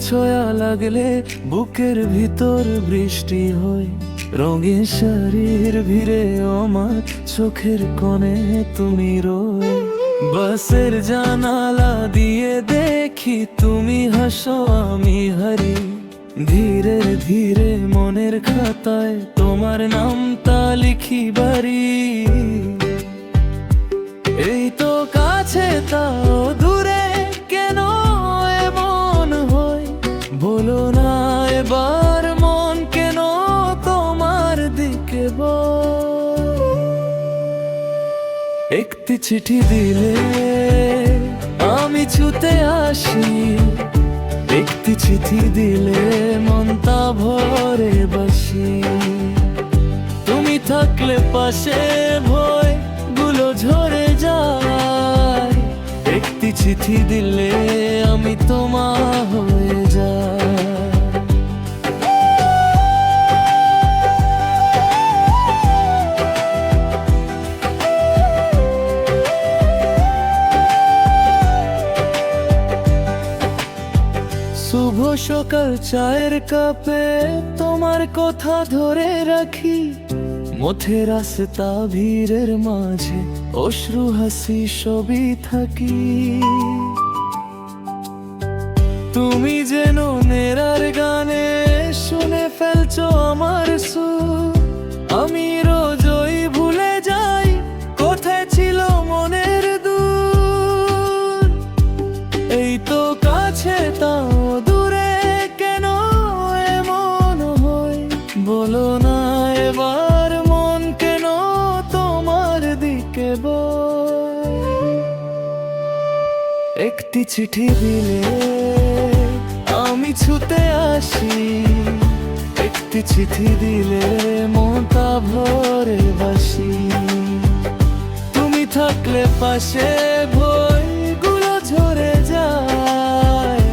ছোঁয়া লাগলে বুকের ভিতর বৃষ্টি হয়। রঙিন শাড়ির ভিড়ে আমার চোখের কোণে তুমি রয়ে। বাসের জানালা দিয়ে দেখি তুমি হাসো আমি হারি। ধীরে ধীরে মনের খাতায় তোমার নামটা লিখি বাড়ি। এই তো কাছে তাও দূরে কেন এমন হয়, বলো না এবার মন কেন তোমার দিকে বয়। একটি চিঠি দিলে আমি ছুটে আসি, একটি চিঠি দিলে মনটা ভরে বাসি। তুমি থাকলে পাশে ভয় গুলো ঝরে যায়। একটি চিঠি দিলে আমি তোমার হয়ে যাই। শুভ সকাল চায়ের কাপে তোমার কথা ধরে রাখি। মধ্যে রাস্তা ভিড়ের মাঝে অশ্রু হাসি সবই থাকি। তুমি যেন নেরার গানে শুনে ফেলছো আমার সুর। আমি রোজই ভুলে যাই কোথায় ছিল মনের দূর। এই তো কাছে তাও দূরে কেন এমন হয়, বলো না এবার মন কেন তোমার দিকে বয়। একটি চিঠি দিলে আমি ছুটে আসি, একটি চিঠি দিলে মনটা ভরে বাসি। তুমি থাকলে পাশে ভয়গুলো ঝরে যায়।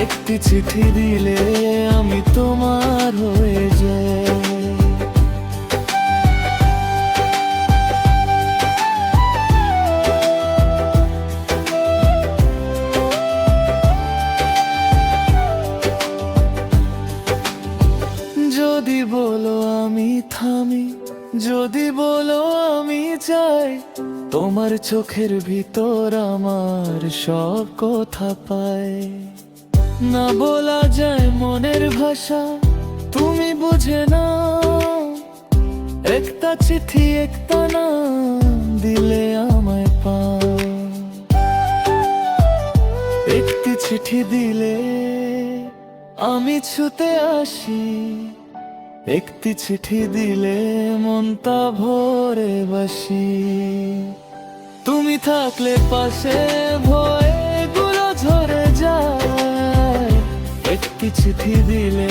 একটি চিঠি দিলে আমি তোমার হয়ে যাই। যদি বলো আমি থামি, যদি বলো আমি চাই, তোমার চোখের ভিতর আমার সব কথা পাই। না বলা যায় মনের ভাষা তুমি বুঝে না। একটা চিঠি একটা নাম দিলে আমায় পাও। একটি চিঠি দিলে আমি ছুটে আসি, একটি চিঠি দিলে মনটা ভরে বাসি। তুমি থাকলে পাশে ভয়গুলো ঝরে যায়। একটি চিঠি দিলে